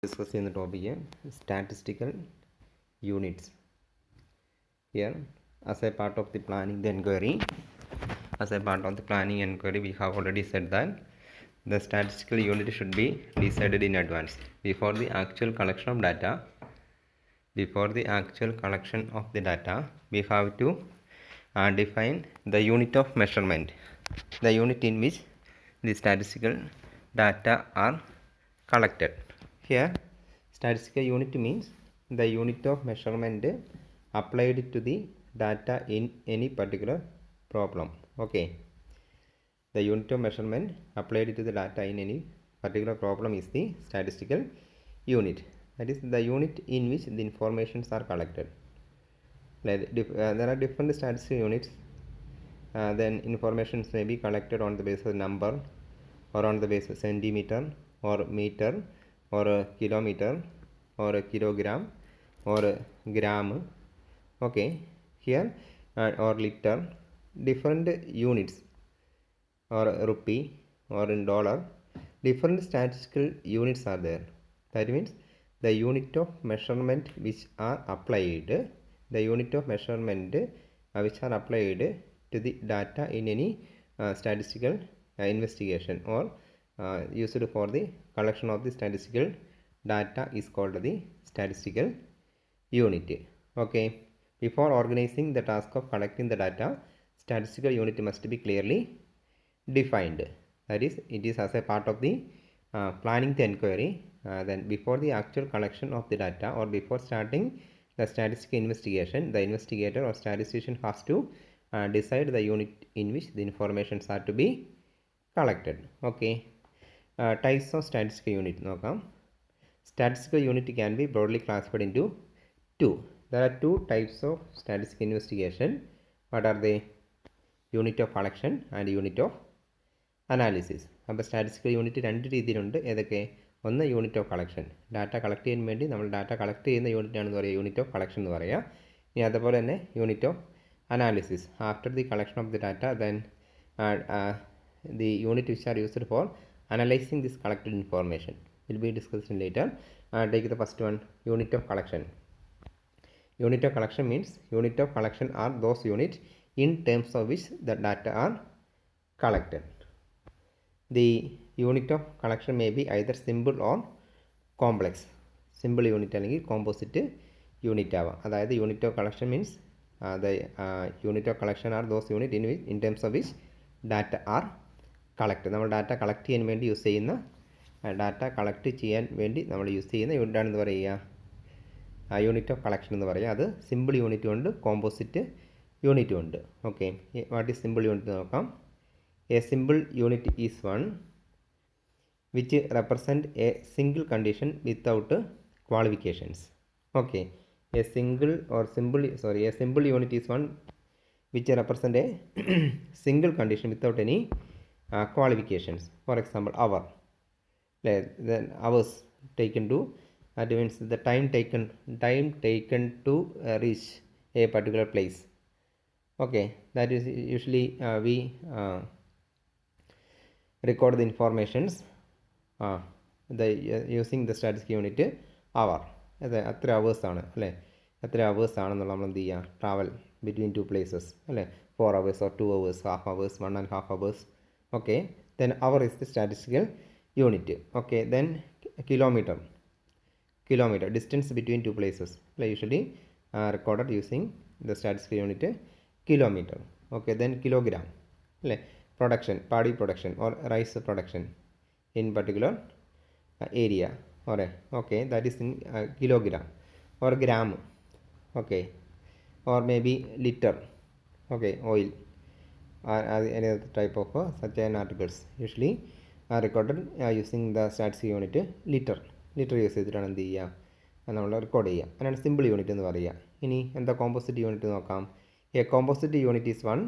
Discuss in the topic statistical units. Here, as a part of the planning inquiry, we have already said that the statistical unit should be decided in advance before the actual collection of data. Before the actual collection of the data, we have to define the unit of measurement, the unit in which the statistical data are collected. Here, statistical unit means the unit of measurement applied to the data in any particular problem. Okay. The unit of measurement applied to the data in any particular problem is the statistical unit. That is the unit in which the informations are collected. There are different statistical units. Then informations may be collected on the basis of number, or on the basis of centimeter, or meter, or a kilometer, or a kilogram, or a gram. Okay, here or liter, different units, or rupee, or in dollar, different statistical units are there. That means the unit of measurement which are applied, which are applied to the data in any statistical investigation, or used for the collection of the statistical data is called the statistical unit. Okay. Before organizing the task of collecting the data, statistical unit must be clearly defined. That is, it is as a part of the planning the inquiry. Then before the actual collection of the data, or before starting the statistical investigation, the investigator or statistician has to decide the unit in which the informations are to be collected. Okay. Types of statistical unit. Statistical unit can be broadly classified into two. There are two types of statistical investigation. What are they? Unit of collection and unit of analysis. അപ്പോൾ statistical unit രണ്ട് രീതിയിലുണ്ട്. ഏതൊക്കെ? ഒന്ന് unit of collection, data collect ചെയ്യാൻ വേണ്ടി നമ്മൾ data collect ചെയ്യുന്ന യൂണിറ്റാണെന്ന് പറയുക, യൂണിറ്റ് ഓഫ് കളക്ഷൻ എന്ന് പറയുക. ഇനി അതുപോലെ തന്നെ unit of analysis, after the collection of the data, then the unit which are used for analyzing this collected information will be discussed in later. Take the first one, unit of collection. Unit of collection means unit of collection are those units in terms of which the data are collected. The unit of collection may be either simple or complex. Simple unit അല്ലെങ്കിൽ composite unit ആവാം. അതായത് unit of collection means the unit of collection are those unit in terms of which data are collected. നമ്മൾ data collect ചെയ്യാൻ വേണ്ടി use ചെയ്യുന്ന unit ആണെന്ന് പറയുക, unit of collection എന്ന് പറയുക. അത് സിമ്പിൾ യൂണിറ്റും ഉണ്ട്, കോമ്പോസിറ്റ് യൂണിറ്റും ഉണ്ട്. Okay, what is simple unit നോക്കാം. A simple unit is one which represent a single condition without qualifications. Okay, a simple unit is one which represent a single condition without any qualifications. For example, hour, then hours taken to, that means the time taken to reach a particular place. Okay, that is usually we record the informations using the statistical unit hour. എത്ര hours ആണ് അല്ലേ, എത്ര hours ആണെന്നുള്ള നമ്മൾ എന്ത് ചെയ്യുക, travel between two places അല്ലേ, 4 hours or 2 hours, half hours, 1.5 hours. Okay, then hour is the statistical unit. Okay, then kilometer, distance between two places, usually recorded using the statistical unit kilometer. Okay, then kilogram, production, paddy production or rice production in particular area, or okay, that is in kilogram or gram. Okay, or maybe liter. Okay, oil, any other type of such an articles usually are recorded using the statistical unit liter use ചെയ്തിട്ടാണ് എന്ത് ചെയ്യുക, നമ്മൾ record ചെയ്യുക. അതിനാണ് simple unit എന്ന് പറയുക. ഇനി എന്താ കോമ്പോസിറ്റ് യൂണിറ്റ് നോക്കാം. A composite unit is one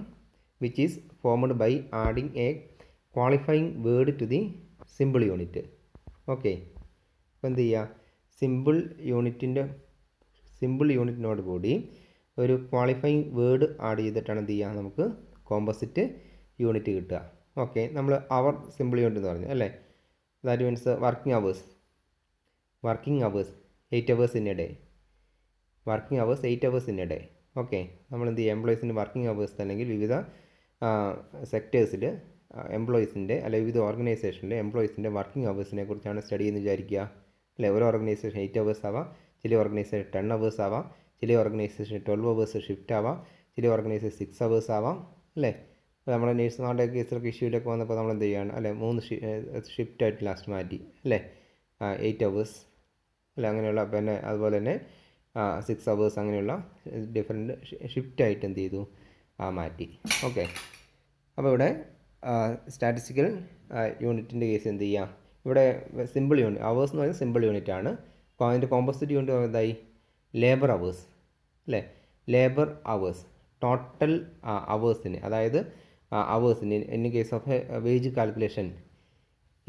which is formed by adding a qualifying word to the simple unit. Okay, അപ്പോൾ എന്ത് ചെയ്യുക, സിമ്പിൾ യൂണിറ്റിനോട് കൂടി ഒരു ക്വാളിഫയിങ് വേർഡ് ആഡ് ചെയ്തിട്ടാണ് എന്ത് ചെയ്യുക, നമുക്ക് കോമ്പോസിറ്റ് യൂണിറ്റ് കിട്ടുക. ഓക്കെ, നമ്മൾ അവർ സിമ്പിൾ യൂണിറ്റ് എന്ന് പറഞ്ഞു അല്ലേ. That means working hours. Working hours 8 hours in a day. Working hours 8 hours in a day. Okay, നമ്മൾ എന്ത് ചെയ്യുക, എംപ്ലോയീസിൻ്റെ വർക്കിംഗ് അവേഴ്സ് അല്ലെങ്കിൽ വിവിധ സെക്ടേഴ്സിൽ എംപ്ലോയീസിൻ്റെ അല്ലെങ്കിൽ വിവിധ ഓർഗനൈസേഷനിലെ എംപ്ലോയീസിൻ്റെ വർക്കിംഗ് അവേഴ്സിനെ കുറിച്ചാണ് സ്റ്റഡി എന്ന് വിചാരിക്കുക അല്ലേ. ഓരോ ഓർഗനൈസേഷൻ 8 hours ആവാം, ചില ഓർഗനൈസേഷൻ 10 hours ആവാം, ചില ഓർഗനൈസേഷൻ 12 hours ഷിഫ്റ്റ് ആവാം, ചില ഓർഗനൈസേഷൻ 6 hours ആവാം അല്ലേ. നമ്മുടെ നേഴ്സുമാരുടെ കേസിലൊക്കെ ഇഷ്യൂലൊക്കെ വന്നപ്പോൾ നമ്മൾ എന്ത് ചെയ്യുകയാണ് അല്ലേ, 3 ഷിഫ്റ്റായിട്ട് ലാസ്റ്റ് മാറ്റി അല്ലേ, 8 hours അല്ല അങ്ങനെയുള്ള, പിന്നെ അതുപോലെ തന്നെ 6 hours അങ്ങനെയുള്ള ഡിഫറെൻറ്റ് ഷിഫ്റ്റായിട്ട് എന്ത് ചെയ്തു മാറ്റി. ഓക്കെ, അപ്പോൾ ഇവിടെ സ്റ്റാറ്റിസ്റ്റിക്കൽ യൂണിറ്റിൻ്റെ കേസ് എന്ത് ചെയ്യുക, ഇവിടെ സിമ്പിൾ യൂണിറ്റ് അവേഴ്സ് എന്ന് പറയുന്നത് സിമ്പിൾ യൂണിറ്റ് ആണ്. അപ്പോൾ അതിൻ്റെ കോമ്പോസിറ്റ് യൂണിറ്റ് എന്തായി, ലേബർ അവേഴ്സ് അല്ലേ. ലേബർ അവേഴ്സ് ടോട്ടൽ അവേഴ്സിന്, അതായത് അവേഴ്സിന് in case of wage calculation,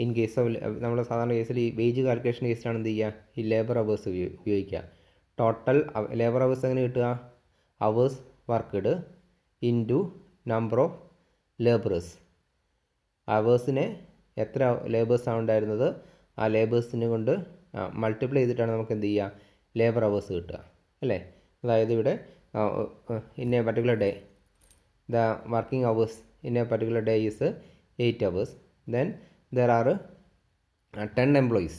in case of നമ്മുടെ സാധാരണ കേസിൽ ഈ വേജ് കാൽക്കുലേഷൻ കേസിലാണ് എന്ത് ചെയ്യുക, ഈ ലേബർ അവേഴ്സ് ഉപയോഗിക്കുക. ടോട്ടൽ ലേബർ അവേഴ്സ് എങ്ങനെ കിട്ടുക, hours worked into number of labours. അവേഴ്സിനെ എത്ര ലേബേഴ്സാണ് ഉണ്ടായിരുന്നത്, ആ ലേബേഴ്സിനെ കൊണ്ട് മൾട്ടിപ്ലൈ ചെയ്തിട്ടാണ് നമുക്ക് എന്ത് ചെയ്യുക, ലേബർ അവേഴ്സ് കിട്ടുക അല്ലേ. അതായത് ഇവിടെ in A particular day the working hours in A particular day is 8 hours. Then there are 10 employees.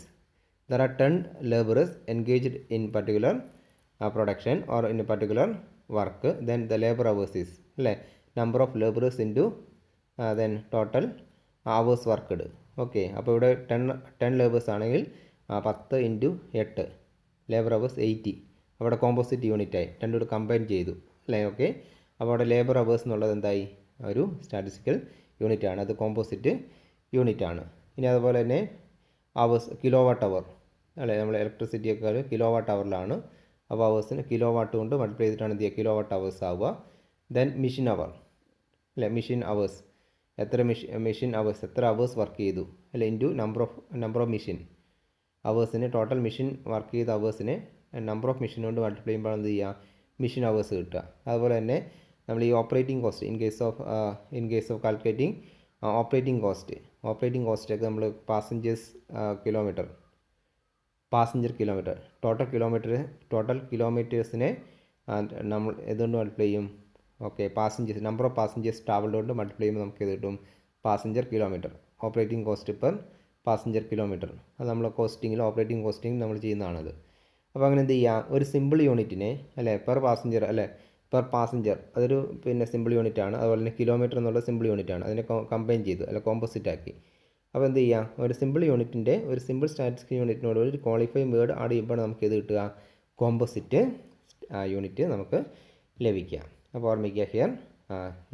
There are 10 laborers engaged in particular production or in a particular work. Then the labor hours is number of laborers into then total hours worked. Okay, അപ്പോൾ ഇവിടെ 10 labours ആണെങ്കിൽ 10 into 8 labour hours 80. അവിടെ composite യൂണിറ്റായി രണ്ടും കൂടെ combine ചെയ്തു അല്ലേ. Okay, അപ്പോൾ അവിടെ ലേബർ അവേഴ്സ് എന്നുള്ളത് എന്തായി, ഒരു സ്റ്റാറ്റിസ്റ്റിക്കൽ യൂണിറ്റ് ആണ്, അത് കോമ്പോസിറ്റ് യൂണിറ്റ് ആണ്. ഇനി അതുപോലെ തന്നെ അവേഴ്സ് കിലോ വാട്ട് അവർ അല്ലേ, നമ്മൾ ഇലക്ട്രിസിറ്റിയൊക്കെ കിലോ വാട്ട് അവറിലാണ്. അപ്പോൾ അവേഴ്സിന് കിലോ വാട്ട് കൊണ്ട് മൾട്ടിപ്ലൈ ചെയ്തിട്ടാണ് എന്ത് ചെയ്യുക, കിലോ വാട്ട് അവേഴ്സ് ആവുക. ദെൻ മെഷീൻ അവർ അല്ലേ, മെഷീൻ അവേഴ്സ് എത്ര മെഷീൻ അവേഴ്സ് എത്ര അവേഴ്സ് വർക്ക് ചെയ്തു അല്ലെ, ഇൻറ്റു നമ്പർ ഓഫ് മെഷീൻ അവേഴ്സിന് ടോട്ടൽ മെഷീൻ വർക്ക് ചെയ്ത അവേഴ്സിനെ നമ്പർ ഓഫ് മെഷീൻ കൊണ്ട് മൾട്ടിപ്ലൈ ചെയ്യുമ്പോൾ എന്ത് ചെയ്യുക, മെഷീൻ അവേഴ്സ് കിട്ടുക. അതുപോലെ തന്നെ നമ്മൾ ഈ operating cost in case of calculating operating കോസ്റ്റൊക്കെ നമ്മൾ പാസഞ്ചർ കിലോമീറ്റർ ടോട്ടൽ കിലോമീറ്റേഴ്സിനെ നമ്മൾ ഇതുകൊണ്ട് മൾട്ടിപ്ലൈ ചെയ്യും. Okay, passengers number of passengers travelled കൊണ്ട് മൾട്ടിപ്ലൈ ചെയ്യുമ്പോൾ നമുക്ക് ഇത് കിട്ടും, passenger kilometre. Operating cost per passenger kilometre, അത് നമ്മൾ ഓപ്പറേറ്റിംഗ് കോസ്റ്റിംഗ് നമ്മൾ ചെയ്യുന്നതാണത്. അപ്പോൾ അങ്ങനെ എന്ത് ചെയ്യുക, ഒരു സിമ്പിൾ യൂണിറ്റിനെ അല്ലേ പെർ പാസഞ്ചർ അതൊരു പിന്നെ സിമ്പിൾ യൂണിറ്റ് ആണ്. അതുപോലെ തന്നെ കിലോമീറ്റർ എന്നുള്ള സിമ്പിൾ യൂണിറ്റ് ആണ്, അതിനെ കമ്പൈൻ ചെയ്തു അല്ല കോമ്പോസിറ്റ് ആക്കി. അപ്പോൾ എന്ത് ചെയ്യുക, ഒരു സിമ്പിൾ യൂണിറ്റിൻ്റെ ഒരു സിമ്പിൾ സ്റ്റാറ്റിസ്റ്റിക്കൽ യൂണിറ്റിനോട് ഒരു ക്വാളിഫൈങ് വേർഡ് ആഡ് ചെയ്യുമ്പോൾ നമുക്ക് ഇത് കിട്ടുക, കോമ്പോസിറ്റ് യൂണിറ്റ് നമുക്ക് ലഭിക്കുക. അപ്പോൾ ഓർമ്മിക്കുക, ഹിയർ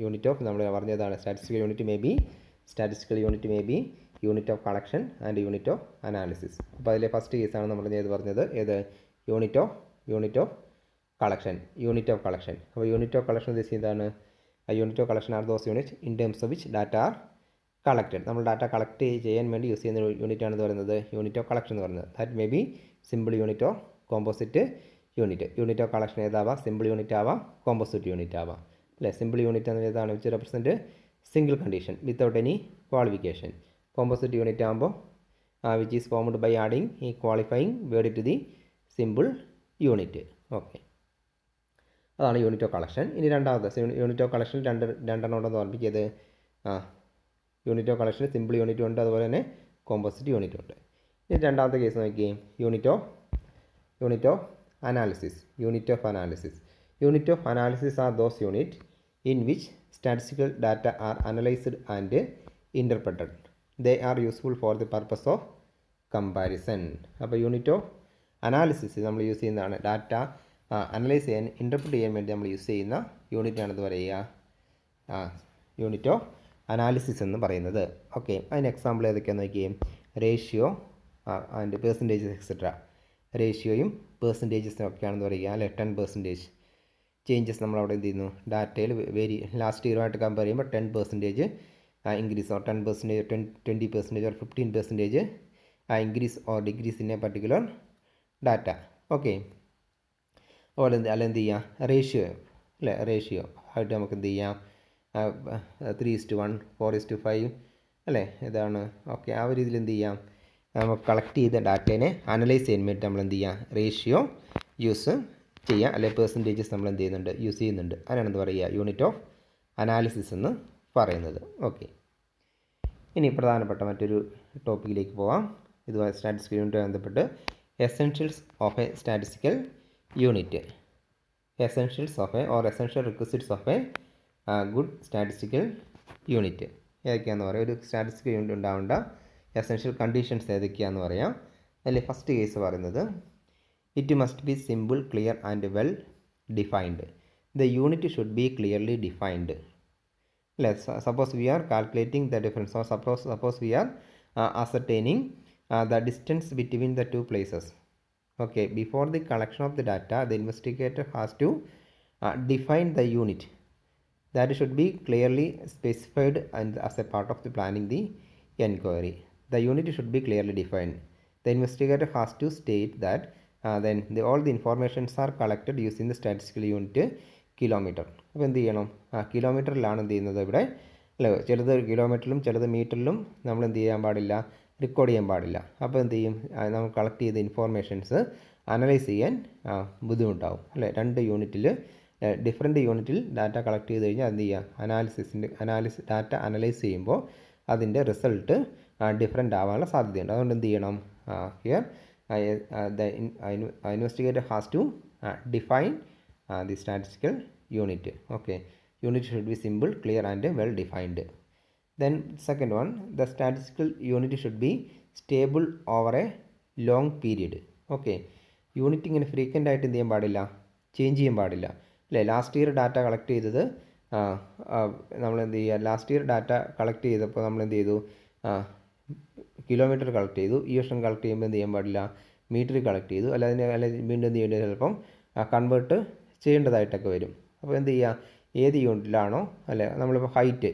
യൂണിറ്റ് ഓഫ് നമ്മൾ പറഞ്ഞതാണ് statistical unit may be unit of collection and unit of analysis. അപ്പോൾ അതിലെ ഫസ്റ്റ് കേസാണ് നമ്മൾ പറഞ്ഞത് ഏത്, യൂണിറ്റ് ഓഫ് കളക്ഷൻ. അപ്പോൾ യൂണിറ്റ് ഓഫ് കളക്ഷൻ ഉദ്ദേശിച്ചത് unit of collection R those unit in terms of which data are collected. നമ്മൾ data collect ചെയ്യാൻ വേണ്ടി യൂസ് ചെയ്യുന്ന യൂണിറ്റ് ആണെന്ന് പറയുന്നത് യൂണിറ്റ് ഓഫ് കളക്ഷൻ എന്ന് പറയുന്നത്. That may be simple unit or composite unit of collection ഏതാവാം, സിമ്പിൾ യൂണിറ്റ് ആവാം, കോമ്പോസിറ്റ് യൂണിറ്റ് ആവാം അല്ലേ. സിമ്പിൾ യൂണിറ്റ് എന്നത് ഏതാണ്, which represent single condition without any qualification. Composite unit ആകുമ്പോൾ which is formed by adding ഈ qualifying word to the simple unit. Okay, അതാണ് unit of collection. ഇനി രണ്ടാമത്തെ യൂണിറ്റ് ഓഫ് കളക്ഷൻ രണ്ടെണ്ണം ഉണ്ടെന്ന് ഓർമ്മിക്കുന്നത്. യൂണിറ്റ് ഓഫ് കളക്ഷൻ സിമ്പിൾ യൂണിറ്റും ഉണ്ട്, അതുപോലെ തന്നെ കോമ്പോസിറ്റ് യൂണിറ്റും ഉണ്ട്. ഇനി രണ്ടാമത്തെ കേസ് നോക്കിയേ, unit of analysis. Unit of analysis are those unit in which statistical data are analysed and interpreted. They are useful for the purpose of comparison. അപ്പോൾ യൂണിറ്റ് ഓഫ് അനാലിസിസ് നമ്മൾ യൂസ് ചെയ്യുന്നതാണ്, data analyse ചെയ്യാൻ interpret ചെയ്യാൻ വേണ്ടി നമ്മൾ use ചെയ്യുന്ന യൂണിറ്റാണെന്ന് പറയുക unit of analysis എന്ന് പറയുന്നത്. ഓക്കെ, അതിന് എക്സാമ്പിൾ ഏതൊക്കെയാണെന്ന് നോക്കിയേ, റേഷ്യോ ആൻഡ് പെർസെൻറ്റേജസ് എക്സെട്ര. റേഷ്യോയും പെർസെൻറ്റേജസും ഒക്കെയാണെന്ന് പറയുക അല്ലെ. 10% ചേഞ്ചസ് നമ്മളവിടെ എന്ത് ചെയ്യുന്നു, ഡാറ്റയിൽ ലാസ്റ്റ് ഇയറുമായിട്ട് കമ്പയർ ചെയ്യുമ്പോൾ 10% increase or 10%, 20% or 15% increase or decrease in A particular data. Okay, അതുപോലെ എന്ത് ചെയ്യാം, റേഷ്യോ ആയിട്ട് നമുക്ക് എന്ത് ചെയ്യാം, 3:1, 4:5 അല്ലേ, ഇതാണ്. ഓക്കെ, ആ ഒരു രീതിയിൽ എന്ത് ചെയ്യാം, നമുക്ക് കളക്ട് ചെയ്ത ഡാറ്റേനെ അനലൈസ് ചെയ്യാൻ വേണ്ടി നമ്മൾ എന്ത് ചെയ്യുക, റേഷ്യോ യൂസ് ചെയ്യുക, അല്ലെങ്കിൽ പെർസെൻറ്റേജസ് നമ്മൾ എന്ത് ചെയ്യുന്നുണ്ട്, യൂസ് ചെയ്യുന്നുണ്ട്. അതിനാണ് എന്ത് പറയുക, യൂണിറ്റ് ഓഫ് അനാലിസിസ് എന്ന് പറയുന്നത്. ഓക്കെ, ഇനി പ്രധാനപ്പെട്ട മറ്റൊരു ടോപ്പിക്കിലേക്ക് പോവാം. ഇതുമായി സ്റ്റാറ്റിസ്റ്റിക്കൽ യൂണിറ്റുമായി ബന്ധപ്പെട്ട് essentials of a statistical unit. Essentials of a or essential requisites of a good statistical unit ഏതൊക്കെയാണെന്ന് പറയാം. ഒരു സ്റ്റാറ്റിസ്റ്റിക്കൽ യൂണിറ്റ് ഉണ്ടാവേണ്ട എസെൻഷ്യൽ കണ്ടീഷൻസ് ഏതൊക്കെയാണെന്ന് പറയാം. അതിൽ ഫസ്റ്റ് കേസ് പറയുന്നത് it must be simple, clear and well defined. The unit should be clearly defined. അല്ലേ, suppose we are calculating the difference, or suppose we are ascertaining the distance between the two places. Okay, before the collection of the data, the investigator has to define the unit. That should be clearly specified and as a part of the planning the inquiry. The unit should be clearly defined. The investigator has to state that then all the informations are collected using the statistical unit kilometre. അപ്പോൾ എന്ത് ചെയ്യണം, കിലോമീറ്ററിലാണ് എന്ത് ചെയ്യുന്നത് ഇവിടെ, അല്ലേ, ചിലത് കിലോമീറ്ററിലും ചിലത് മീറ്ററിലും നമ്മൾ എന്ത് ചെയ്യാൻ പാടില്ല, റെക്കോർഡ് ചെയ്യാൻ പാടില്ല. അപ്പോൾ എന്ത് ചെയ്യും, നമ്മൾ കളക്ട് ചെയ്ത ഇൻഫോർമേഷൻസ് അനലൈസ് ചെയ്യാൻ ബുദ്ധിമുട്ടാവും, അല്ലേ. രണ്ട് യൂണിറ്റിൽ ഡിഫറെൻറ്റ് യൂണിറ്റിൽ ഡാറ്റ കളക്ട് ചെയ്ത് കഴിഞ്ഞാൽ എന്ത് ചെയ്യുക, ഡാറ്റ അനലൈസ് ചെയ്യുമ്പോൾ അതിൻ്റെ റിസൾട്ട് ഡിഫറെൻ്റ് ആവാനുള്ള സാധ്യതയുണ്ട്. അതുകൊണ്ട് എന്ത് ചെയ്യണം, here the investigator has to define the statistical unit. Okay, unit should be simple, clear and well defined. Then second one, the statistical unit should be stable over a long period. Okay, unit ഇങ്ങനെ frequent ആയിട്ട് എന്ത് ചെയ്യാൻ പാടില്ല, change ചെയ്യാൻ പാടില്ല, അല്ലേ. Last year data collect ചെയ്തത് നമ്മൾ എന്ത് ചെയ്യുക, ലാസ്റ്റ് ഇയർ ഡാറ്റ കളക്ട് ചെയ്തപ്പോൾ നമ്മൾ എന്ത് ചെയ്തു, കിലോമീറ്റർ കളക്ട് ചെയ്തു. ഈ വർഷം കളക്ട് ചെയ്യുമ്പോൾ എന്ത് ചെയ്യാൻ പാടില്ല, മീറ്ററിൽ കളക്ട് ചെയ്തു. അല്ല വീണ്ടും എന്ത് ചെയ്യേണ്ടത്, ചിലപ്പം കൺവേർട്ട് ചെയ്യേണ്ടതായിട്ടൊക്കെ വരും. അപ്പോൾ എന്ത് ചെയ്യുക, ഏത് യൂണിറ്റിലാണോ, അല്ലെ, നമ്മളിപ്പോൾ ഹൈറ്റ്,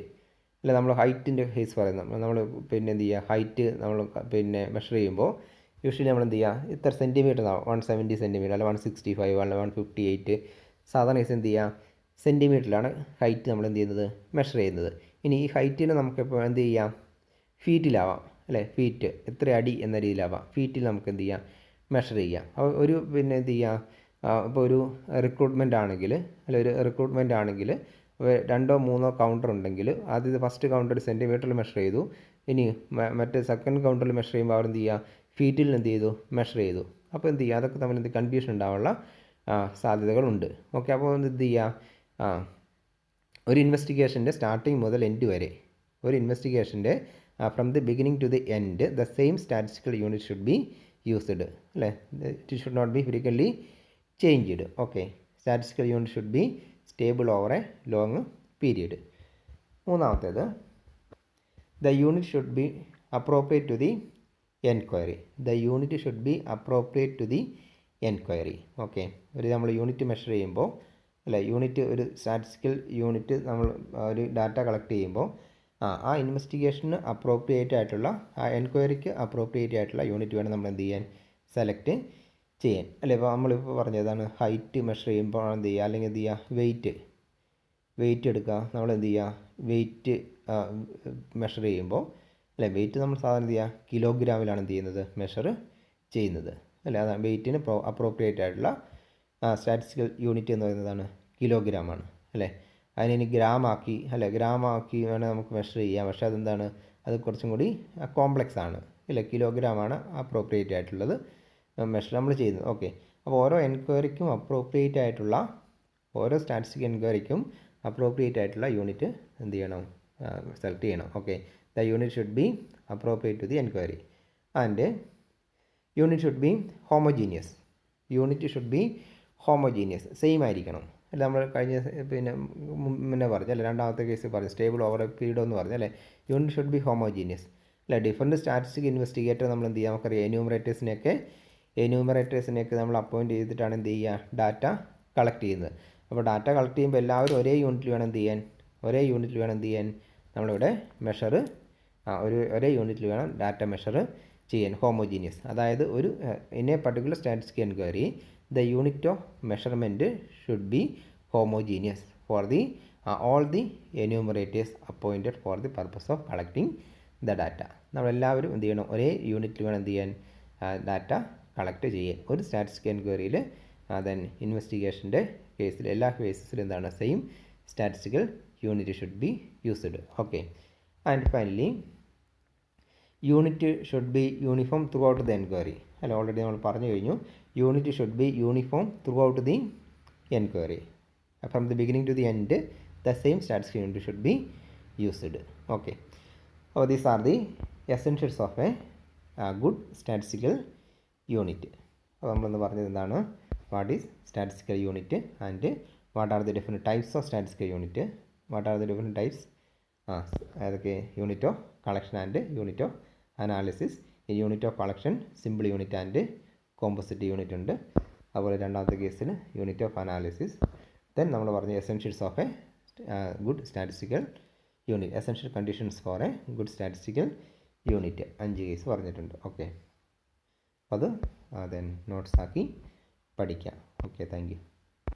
അല്ലെ, നമ്മൾ ഹൈറ്റിൻ്റെ കേസ് പറയുന്നത്, നമ്മൾ പിന്നെ എന്ത് ചെയ്യുക, ഹൈറ്റ് നമ്മൾ പിന്നെ മെഷർ ചെയ്യുമ്പോൾ യൂഷ്വലി നമ്മൾ എന്ത് ചെയ്യുക, ഇത്ര സെൻറ്റിമീറ്റർ 170 സെൻറ്റിമീറ്റർ, അല്ല 165, അല്ല 158, സാധാരണ കേസ് എന്ത് ചെയ്യുക, സെൻറ്റിമീറ്ററിലാണ് ഹൈറ്റ് നമ്മൾ എന്ത് ചെയ്യുന്നത്, മെഷർ ചെയ്യുന്നത്. ഇനി ഈ ഹൈറ്റിനെ നമുക്കിപ്പോൾ എന്ത് ചെയ്യാം, ഫീറ്റിലാവാം, അല്ലേ, ഫീറ്റ് എത്ര അടി എന്ന രീതിയിലാവാം, ഫീറ്റിൽ നമുക്ക് എന്ത് ചെയ്യാം, മെഷർ ചെയ്യാം. ഒരു പിന്നെ എന്ത് ചെയ്യുക, ഇപ്പോൾ ഒരു റിക്രൂട്ട്മെൻ്റ് ആണെങ്കിൽ, അല്ല, ഒരു റിക്രൂട്ട്മെൻ്റ് ആണെങ്കിൽ 2 or 3 കൗണ്ടർ ഉണ്ടെങ്കിൽ ആദ്യത്തെ ഫസ്റ്റ് കൗണ്ടർ സെൻറ്റിമീറ്ററിൽ മെഷർ ചെയ്തു, ഇനി മറ്റേ സെക്കൻഡ് കൗണ്ടറിൽ മെഷർ ചെയ്യുമ്പോൾ അവർ എന്ത് ചെയ്യുക, ഫീറ്റിൽ എന്ത് ചെയ്തു, മെഷർ ചെയ്തു. അപ്പോൾ എന്ത് ചെയ്യുക, അതൊക്കെ തമ്മിൽ എന്ത് കൺഫ്യൂഷൻ ഉണ്ടാവാനുള്ള സാധ്യതകളുണ്ട്. ഓക്കെ, അപ്പോൾ എന്ത് ചെയ്യുക, ഒരു ഇൻവെസ്റ്റിഗേഷൻ്റെ സ്റ്റാർട്ടിങ് മുതൽ എൻഡ് വരെ, ഒരു ഇൻവെസ്റ്റിഗേഷൻ്റെ from the beginning to the end, the same statistical unit should be used, അല്ലേ. It should not be frequently changed. Okay, statistical unit should be stable over a long period. മൂന്നാമത്തേത്, the unit should be appropriate to the enquiry. The unit should be appropriate to the enquiry. Okay, ഒരു നമ്മൾ unit measure ചെയ്യുമ്പോൾ, അല്ല, unit ഒരു statistical unit നമ്മൾ ഒരു data collect ചെയ്യുമ്പോൾ ആ ഇൻവെസ്റ്റിഗേഷന് അപ്രോപ്രിയേറ്റ് ആയിട്ടുള്ള, ആ എൻക്വയറിക്ക് അപ്രോപ്രിയേറ്റ് ആയിട്ടുള്ള യൂണിറ്റ് വേണം നമ്മൾ എന്ത് ചെയ്യാൻ, സെലക്ട് ചെയ്യാൻ, അല്ലേ. ഇപ്പോൾ നമ്മളിപ്പോൾ പറഞ്ഞതാണ് ഹൈറ്റ് മെഷർ ചെയ്യുമ്പോൾ എന്ത് ചെയ്യുക, അല്ലെങ്കിൽ എന്ത് ചെയ്യുക, വെയിറ്റ് എടുക്കുക, നമ്മൾ എന്ത് ചെയ്യുക, വെയിറ്റ് മെഷർ ചെയ്യുമ്പോൾ, അല്ലേ, വെയിറ്റ് നമ്മൾ സാധാരണ എന്ത് ചെയ്യുക, കിലോഗ്രാമിലാണ് എന്ത് ചെയ്യുന്നത്, മെഷർ ചെയ്യുന്നത്, അല്ലേ. അതാണ് വെയിറ്റിന് അപ്രോപ്രിയേറ്റ് ആയിട്ടുള്ള സ്റ്റാറ്റിസ്റ്റിക്കൽ യൂണിറ്റ് എന്ന് പറയുന്നതാണ് കിലോഗ്രാമാണ്, അല്ലേ. അതിനി ഗ്രാമാക്കി, അല്ലേ, ഗ്രാമാക്കി വേണേൽ നമുക്ക് മെഷർ ചെയ്യാം. പക്ഷേ അതെന്താണ്, അത് കുറച്ചും കൂടി കോംപ്ലക്സ് ആണ്, ഇല്ലേ. കിലോഗ്രാമാണ് അപ്രോപ്രിയേറ്റ് ആയിട്ടുള്ളത് മെഷർ നമ്മൾ ചെയ്യുന്നത്. ഓക്കെ, അപ്പോൾ ഓരോ എൻക്വയറിക്കും അപ്രോപ്രിയേറ്റ് ആയിട്ടുള്ള, ഓരോ സ്റ്റാറ്റിസ്റ്റിക്കൽ എൻക്വയറിക്കും അപ്രോപ്രിയേറ്റ് ആയിട്ടുള്ള യൂണിറ്റ് എന്ത് ചെയ്യണം, സെലക്ട് ചെയ്യണം. Okay, the unit should be appropriate to the enquiry and unit should be homogeneous. Unit should be homogeneous, same ആയിരിക്കണം, അല്ല. നമ്മൾ കഴിഞ്ഞ പിന്നെ പറഞ്ഞു, അല്ലേ, രണ്ടാമത്തെ കേസ് പറഞ്ഞു, സ്റ്റേബിൾ ഓവർ എ പീരീഡ് എന്ന് പറഞ്ഞു, അല്ലേ. യൂണിറ്റ് ഷുഡ് ബി ഹോമോജീനിയസ്, അല്ല. ഡിഫറെൻറ്റ് സ്റ്റാറ്റിസ്റ്റിക് ഇൻവെസ്റ്റിഗേറ്റർ നമ്മൾ എന്ത് ചെയ്യാം, നമുക്കറിയാം, എന്യൂമറേറ്റേഴ്സിനെയൊക്കെ നമ്മൾ അപ്പോയിൻറ്റ് ചെയ്തിട്ടാണ് എന്ത് ചെയ്യുക, ഡാറ്റ കളക്ട് ചെയ്യുന്നത്. അപ്പോൾ ഡാറ്റ കളക്ട് ചെയ്യുമ്പോൾ എല്ലാവരും ഒരേ യൂണിറ്റിൽ വേണം എന്ത് ചെയ്യാൻ, നമ്മളിവിടെ മെഷർ, ഒരേ യൂണിറ്റിൽ വേണം ഡാറ്റ മെഷർ ചെയ്യാൻ, ഹോമോജീനിയസ്. അതായത് ഒരു in A particular statistical enquiry, the unit of measurement should be homogeneous for the all the enumerators appointed for the purpose of collecting the data. നമ്മളെല്ലാവരും എന്ത് ചെയ്യണം, ഒരേ യൂണിറ്റിൽ വേണം എന്ത് ചെയ്യാൻ, ഡാറ്റ കളക്ട് ചെയ്യാൻ. ഒരു സ്റ്റാറ്റിസ്റ്റിക്കൽ എൻക്വയറിയിൽ ദെൻ ഇൻവെസ്റ്റിഗേഷൻ്റെ കേസിൽ എല്ലാ കേസസിലും എന്താണ്, same statistical unit should be used. Okay. And finally unit should be uniform throughout the enquiry. അല്ല, ഓൾറെഡി നമ്മൾ പറഞ്ഞു കഴിഞ്ഞു. Unit should be uniform throughout the enquiry. From the beginning to the end the same statistical unit should be used. Okay. അപ്പോൾ these are the essentials of a good statistical unit. അപ്പോൾ നമ്മളൊന്ന് പറഞ്ഞത് എന്താണ്, what is statistical unit and what are the different types of statistical unit, what are the different types, ഏതൊക്കെ, unit of collection and unit of analysis. ഈ unit of collection simple unit and composite unit ഉണ്ട്. അതുപോലെ രണ്ടാമത്തെ കേസിൽ unit of analysis. Then നമ്മൾ പറഞ്ഞ essentials of a good statistical unit, essential conditions for A good statistical unit, 5 case പറഞ്ഞിട്ടുണ്ട്. Okay. അപ്പോൾ അത് ദെൻ നോട്ട്സ് ആക്കി പഠിക്കാം. Okay, thank you.